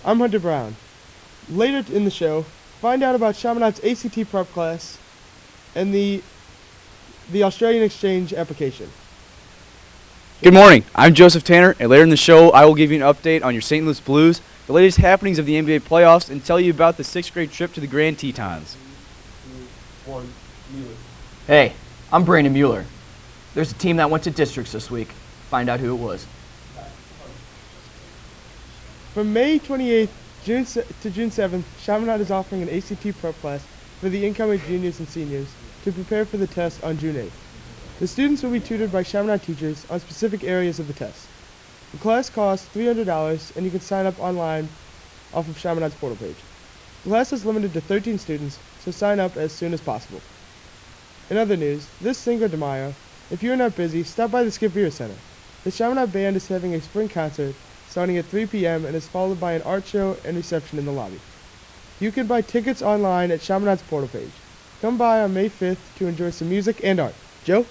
I'm Hunter Brown. Later in the show, find out about Chaminade's ACT prep class and the Australian exchange application. Good morning. I'm Joseph Tanner, and later in the show, I will give you an update on your St. Louis Blues, the latest happenings of the NBA playoffs, and tell you about the 6th grade trip to the Grand Tetons. Hey, I'm Brandon Mueller. There's a team that went to districts this week. Find out who it was. From May 28th to June 7th, Chaminade is offering an ACT prep class for the incoming juniors and seniors to prepare for the test on June 8th. The students will be tutored by Chaminade teachers on specific areas of the test. The class costs $300 and you can sign up online off of Chaminade's portal page. The class is limited to 13 students, so sign up as soon as possible. In other news, this Cinco de Mayo, if you are not busy, stop by the Skip Vera Center. The Chaminade Band is having a spring concert starting at 3 p.m. and is followed by an art show and reception in the lobby. You can buy tickets online at Chaminade's portal page. Come by on May 5th to enjoy some music and art. Joe?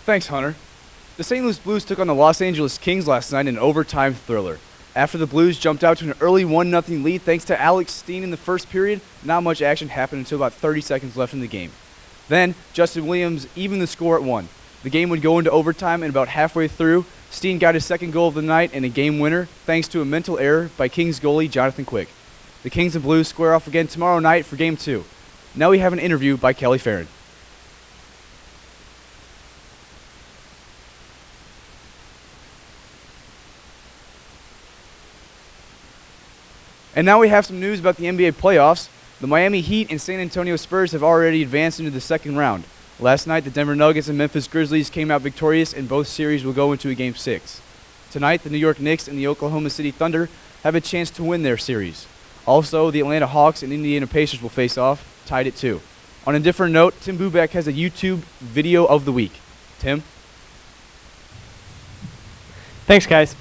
Thanks, Hunter. The St. Louis Blues took on the Los Angeles Kings last night in an overtime thriller. After the Blues jumped out to an early 1-0 lead thanks to Alex Steen in the first period, not much action happened until about 30 seconds left in the game. Then, Justin Williams evened the score at 1. The game would go into overtime, and about halfway through, Steen got his second goal of the night and a game winner thanks to a mental error by Kings goalie Jonathan Quick. The Kings and Blues square off again tomorrow night for Game 2. Now we have an interview by Kelly Farron. And now we have some news about the NBA playoffs. The Miami Heat and San Antonio Spurs have already advanced into the second round. Last night, the Denver Nuggets and Memphis Grizzlies came out victorious, and both series will go into a Game 6. Tonight, the New York Knicks and the Oklahoma City Thunder have a chance to win their series. Also, the Atlanta Hawks and Indiana Pacers will face off, tied at 2. On a different note, Tim Buback has a YouTube video of the week. Tim? Thanks, guys.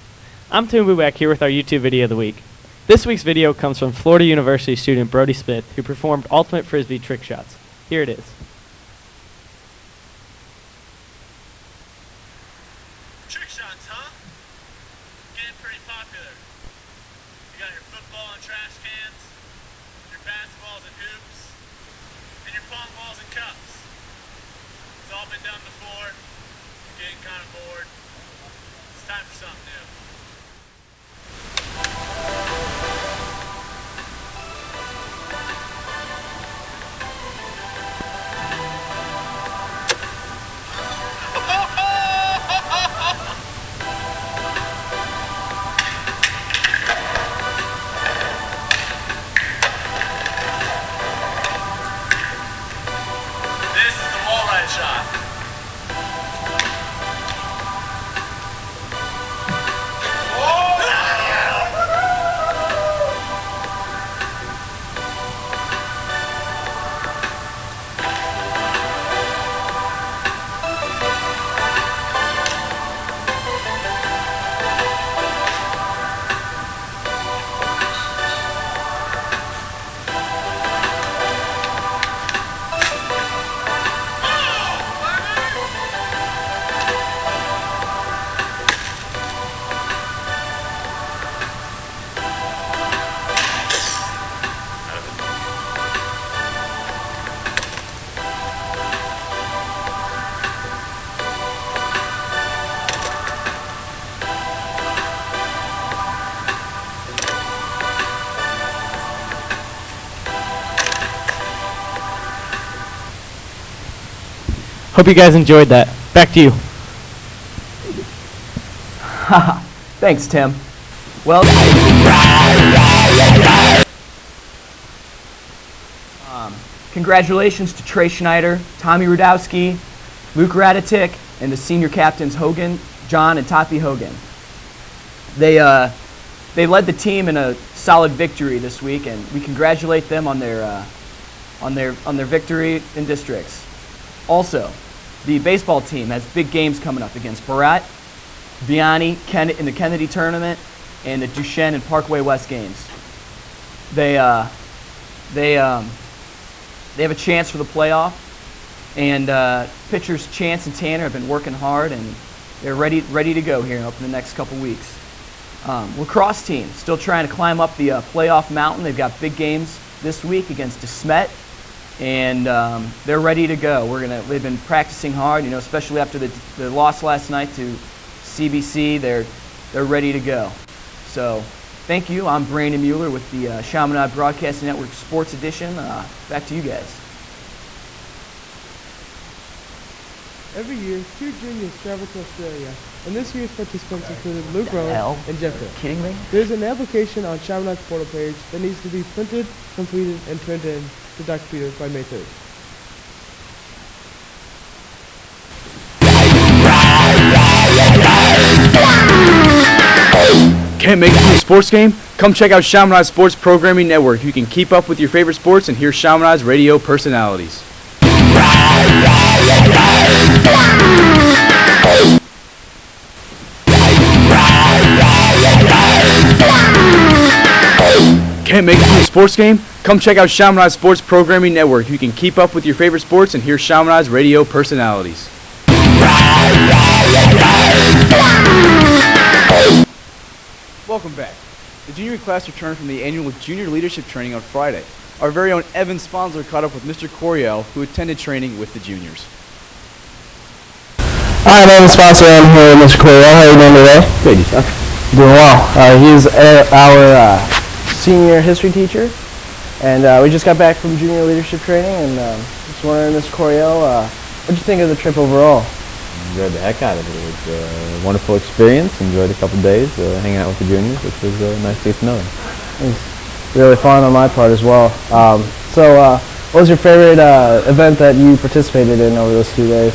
I'm Tim Buback here with our YouTube video of the week. This week's video comes from Florida University student Brody Smith, who performed ultimate frisbee trick shots. Here it is. Trick shots, huh? Getting pretty popular. You got your football and trash cans, your basketballs and hoops, and your pong balls and cups. It's all been done before. You're getting kind of bored. It's time for something new. Hope you guys enjoyed that. Back to you. Thanks, Tim. Well, congratulations to Trey Schneider, Tommy Rudowski, Luke Radatic, and the senior captains Hogan, John, and Tati Hogan. They led the team in a solid victory this week, and we congratulate them on their victory in districts. Also, the baseball team has big games coming up against Barat, Vianney, in the Kennedy tournament, and the Duchesne and Parkway West games. They have a chance for the playoff, and pitchers Chance and Tanner have been working hard, and they're ready to go here in the next couple weeks. Lacrosse team still trying to climb up the playoff mountain. They've got big games this week against DeSmet, and they're ready to go. They've been practicing hard, especially after the loss last night to CBC. They're ready to go. So thank you. I'm Brandon Mueller with the Chaminade Broadcasting Network Sports Edition. Back to you guys. Every year, 2 juniors travel to Australia, and this year's participants included Luke Rowan and Jeffrey. Kidding me? There's an application on Chaminade's portal page that needs to be printed, completed, and turned in to Dr. Peter by May 3rd. Can't make it to a sports game? Come check out Chaminade's Sports Programming Network. You can keep up with your favorite sports and hear Chaminade's radio personalities. Can't make it to a sports game? Come check out Chaminade's Sports Programming Network. You can keep up with your favorite sports and hear Chaminade's radio personalities. Welcome back. The junior class returned from the annual junior leadership training on Friday. Our very own Evan Sponsler caught up with Mr. Coriel, who attended training with the juniors. Hi, my name is Sponsor. I'm here with Mr. Coriel. How are you doing today? Good, yourself? Doing well. He's our senior history teacher, and we just got back from junior leadership training, and just wondering, Mr. Coriel, what did you think of the trip overall? Enjoyed the heck out of it. It was a wonderful experience. Enjoyed a couple days hanging out with the juniors, which was nice to get to know them. It was really fun on my part as well. What was your favorite event that you participated in over those 2 days?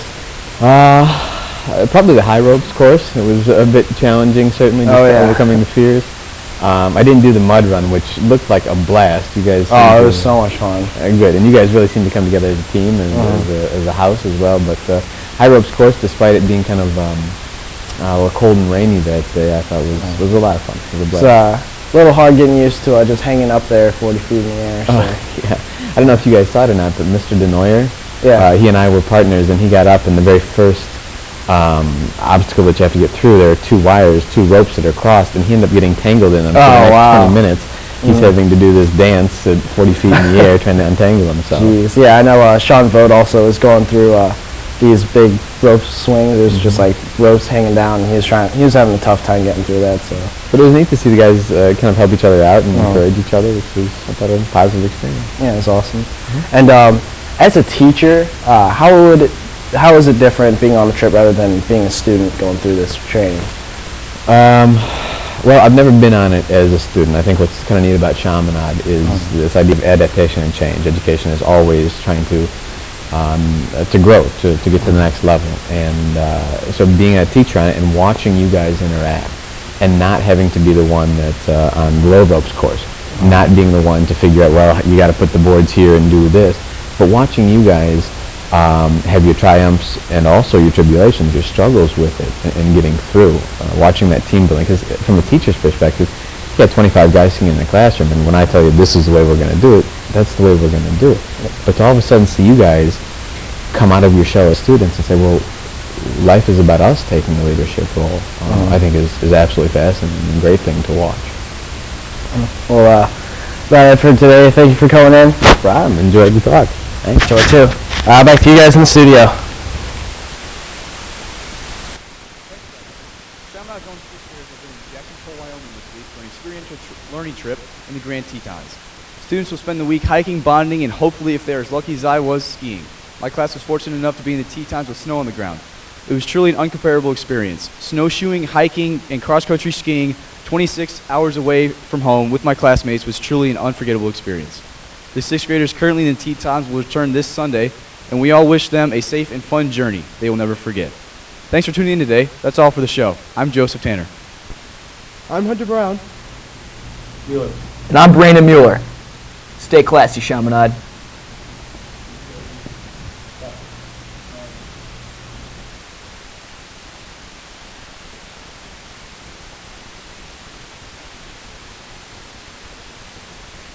Probably the high ropes course. It was a bit challenging, certainly, just overcoming the fears. I didn't do the mud run, which looked like a blast. You guys. Oh, it was so much fun. Good, and you guys really seemed to come together as a team and as a house as well. But high ropes course, despite it being kind of a little cold and rainy that day, I thought was a lot of fun. It was a blast. It's a little hard getting used to just hanging up there 40 feet in the air. So. Yeah. I don't know if you guys saw it or not, but Mr. Denoyer, yeah. He and I were partners, and he got up, and the very first obstacle that you have to get through, there are 2 wires, 2 ropes that are crossed, and he ended up getting tangled in them for the next 20 minutes. He's having to do this dance at 40 feet in the air trying to untangle himself. Jeez. Yeah, I know Sean Vogt also is going through these big rope swings. There's just like ropes hanging down, and he was having a tough time getting through that. So, but it was neat to see the guys kind of help each other out and encourage each other, which was, I thought, a positive experience. Yeah, it was awesome. And as a teacher, how is it different being on the trip rather than being a student going through this training? Well, I've never been on it as a student. I think what's kind of neat about Chaminade is this idea of adaptation and change. Education is always trying to grow, to get to the next level. And so being a teacher on it and watching you guys interact and not having to be the one that's on the low ropes course, not being the one to figure out, well, you got to put the boards here and do this, but watching you guys have your triumphs and also your tribulations, your struggles with it, and getting through. Watching that team building, because from a teacher's perspective, you got 25 guys sitting in the classroom, and when I tell you this is the way we're going to do it, that's the way we're going to do it. But to all of a sudden see you guys come out of your shell as students and say, well, life is about us taking the leadership role, I think is absolutely fascinating and a great thing to watch. Well, that's it for today. Thank you for coming in. No problem. Enjoyed the talk. Thanks. Enjoy too. Back to you guys in the studio. Chaminade Zone School Spirit have been in Jacksonville, Wyoming this week for an experiential learning trip in the Grand Tetons. Students will spend the week hiking, bonding, and hopefully, if they're as lucky as I was, skiing. My class was fortunate enough to be in the Tetons with snow on the ground. It was truly an uncomparable experience. Snowshoeing, hiking, and cross-country skiing 26 hours away from home with my classmates was truly an unforgettable experience. The 6th graders currently in the Tetons will return this Sunday, and we all wish them a safe and fun journey they will never forget. Thanks for tuning in today. That's all for the show. I'm Joseph Tanner. I'm Hunter Brown. And I'm Brandon Mueller. Stay classy, Chaminade.